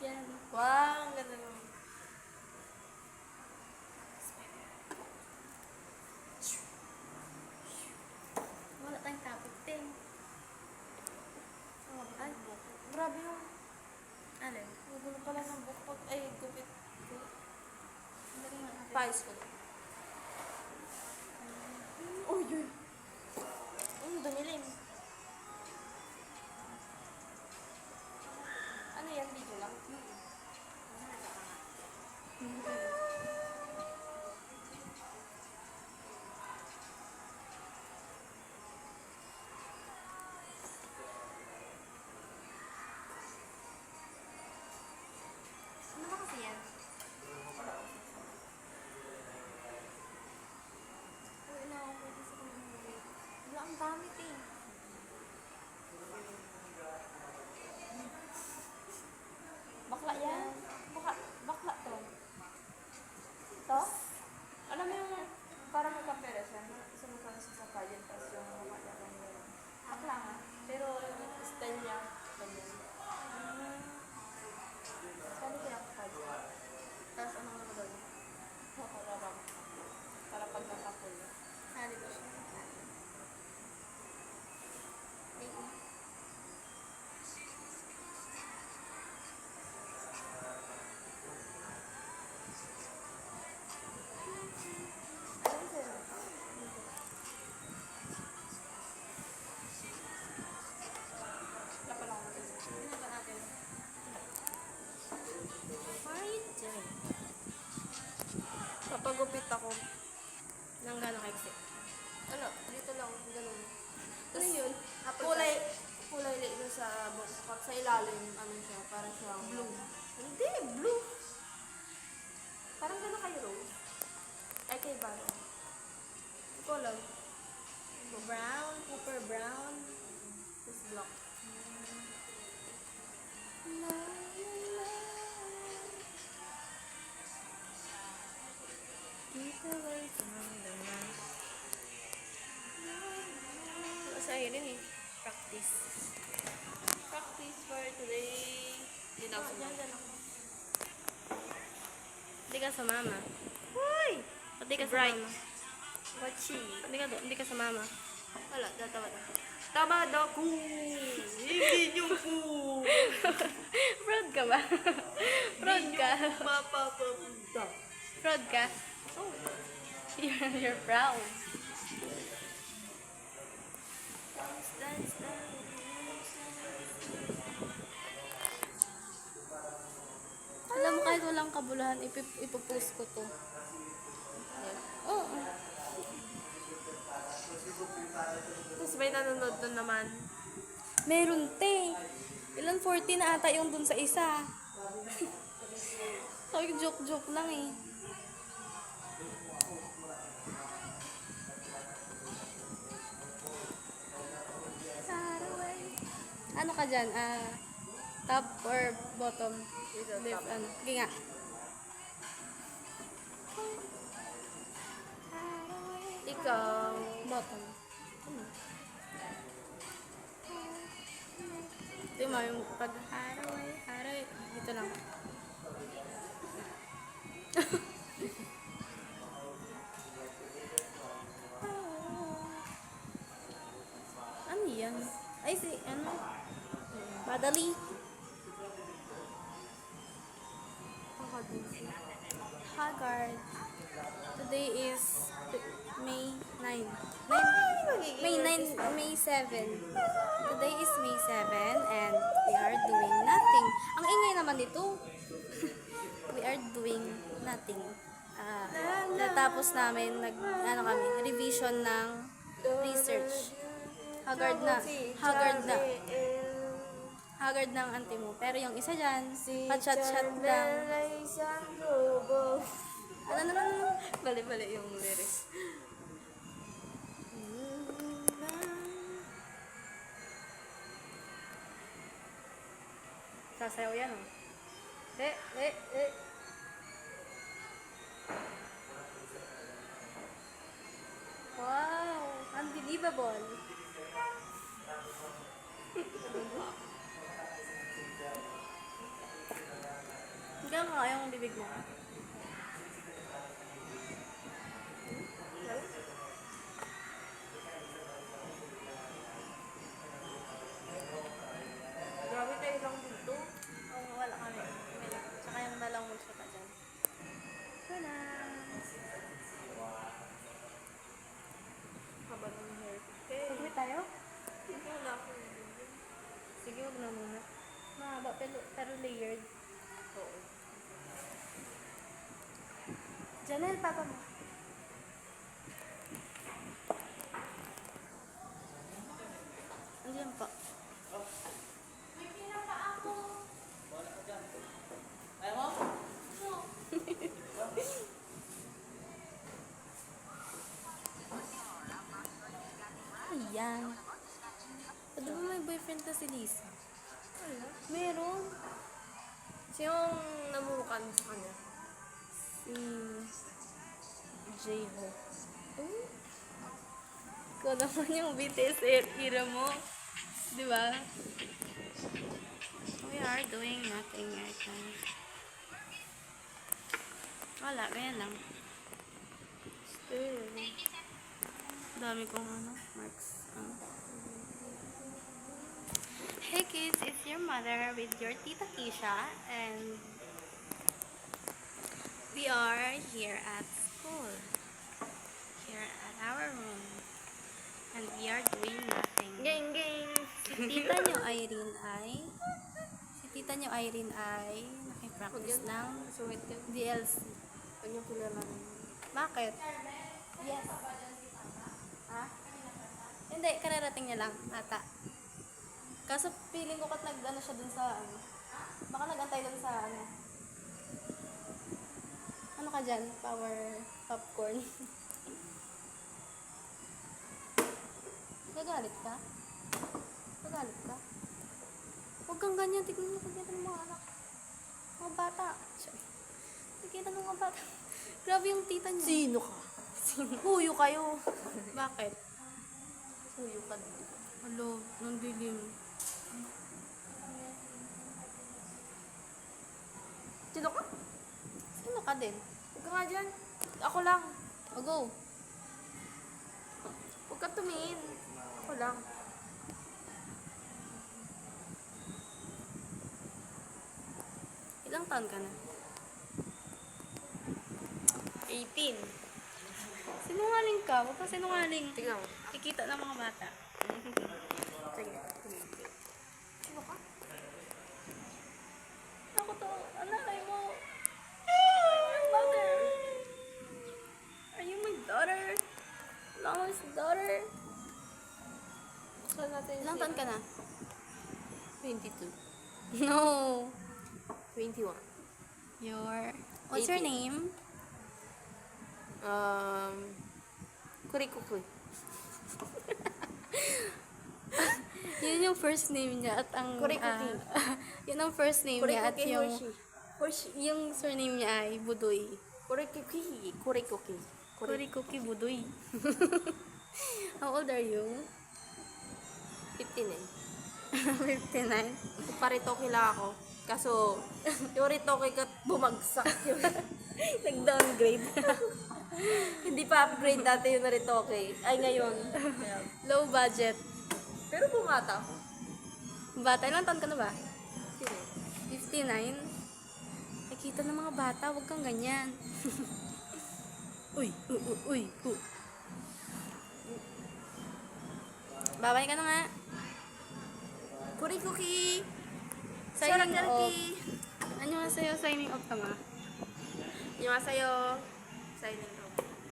yan. Wow, ang ganda naman. Wala tayong topic, Ting. Ay, grabe yung... Alin? Nagulo pala ng bukpag. Ay, gupit. Dali nga natin. Pais ko. Uy, yun. Dumilim. Ano yan? Dito lang? Ano ba kasi yan? Wala ako pwede sa kanila. Wala, ang dami, Ting. Bakla yan. Bakla to. Ito? Alam mo yung parang magkapera siya. Sumusama siya sa pageant tapos yung mukha niya ganyan. Bakla nga. Pero yung style niya ganyan. Sali kaya ako pageant. Tapos anong naman Para pag nakapul. Sali ba siya? Ting. Ayun sir. Wala pa lang ako dito. Ano ba natin? What are you doing? Papagupit ako. Nang gano'ng kaiksi? Ano, dito lang, ganun. Ano yun? Kulay dito sa bukak, sa ilalim, ano siya, parang siyang blue. Hindi, blue. Parang gano'n kayo, Rose. Ay, kay Baro. Ikaw lang. Brown, copper brown. This block. Keep away from the night. Sa rin eh. Practice. Practice for today. Hindi na ako Diyan, sumama. diyan ako. Hindi ka sumama. Hoy! Hindi ka sumama. Wachi. Hindi ka sumama. Wala, tatawad ako. Tamad ako! Hindi niyo po! Proud ka ba? Proud ka? Mapapapunta. Proud ka? Oh. You're proud. Dance, dance, dance. Alam mo, kahit walang kabulahan, ipopost ko to. Oo. Tapos may nanonood doon naman. Meron, te. Ilan 40 na ata yung dun sa isa. Ay, joke-joke lang eh. Ano ka dyan? Top or bottom? Ito, Left, top. ano? Sige nga. Ikaw. Bottom. Ito yung mga yung pag haraway. Dito lang. Ano yan? Ay, ano? Madali. Haggard. Today is May 9. May 9, May 7. Today is May 7 and we are doing nothing. Ang ingay naman dito. We are doing nothing. Natapos namin, kami, revision ng research. Haggard ng auntie mo. Pero yung isa dyan, pa-chat-chat lang. Ano. Bali-bali yung lyrics. Sasayaw yan, oh. Wow! Unbelievable! nga yung bibig mo. Grabe tayo lang dito. Oo, wala kami. May lang. Tsaka yung dalang mo siya pa dyan. Wala. Haba ng hair. Okay. Pagkawit tayo? Hindi wala ako. Sige, huwag na muna. Mahaba, pero layered. Oo. Janelle, papa mo. Andiyan pa. Ayan. Di ba may boyfriend ka si Lisa? Meron. Sinong namukan sa kanya? Si J-Ho. Oh. Ikaw naman yung BTS era mo. Di ba? We are doing nothing right now. Wala, ganyan lang. Still. Dami kong marks. Hey kids, it's your mother with your Tita Kisha, and we are here at school. Here at our room. And we are doing nothing. Gang, gang. Si tita nyo Irene ay nakipractice ng Sungit ka. DLC. Kanyang kilalanin. Bakit? Yes. Ha? Hindi, kararating niya lang, ata. Kaso feeling ko kat nag-ano siya dun sa ano. Baka nag-antay dun sa ano. Ano ka dyan? Power popcorn. Gagalit ka? Gagalit ka? Huwag kang ganyan. Tignan mo pagkita ng mga anak. Mga bata. Sorry. Pagkita ng mga bata. Grabe yung tita niya. Sino ka? Huyo kayo. Bakit? Huyo ka dito. Alo, nang dilim. Sino ka? Sino ka din? Huwag ka nga dyan. Ako lang. O go. Huwag ka tumingin. Ako lang. Ilang taon ka na? 18. Sinungaling ka. Huwag ka sinungaling. Tignan mo. Ikita ng mga bata. Sige. Sino ka? Ako to. Anak, ay mo. My mother. Are you my daughter? Longest daughter? Saan natin Ilang taon ka na? 22. No. 21. What's your 18. name? Kurikukoy. Yun yung first name niya at ang... Kurikuki. Yun ang first name niya at Kurikuki yung... Hoshi. Hoshi. Yung surname niya ay Budoy. Kurikuki. Kurikuki. Kurikuki Budoy. How old are you? 15 eh. 59. Paritoke lang ako. Kaso, yung ritoke ka bumagsak yun. Nag-downgrade. Hindi pa upgrade dati yung naritoke. Ay, ngayon. Kaya- Low budget. Pero bumata ako. Bata, ilang taon ka na ba? 15 eh. 59? Nakita ng mga bata, huwag kang ganyan. Uy. Babay ka na nga. Kurikuki! Signing off. Sarang-garki! Ano nga sa'yo, signing off ka nga? Yung sa'yo, signing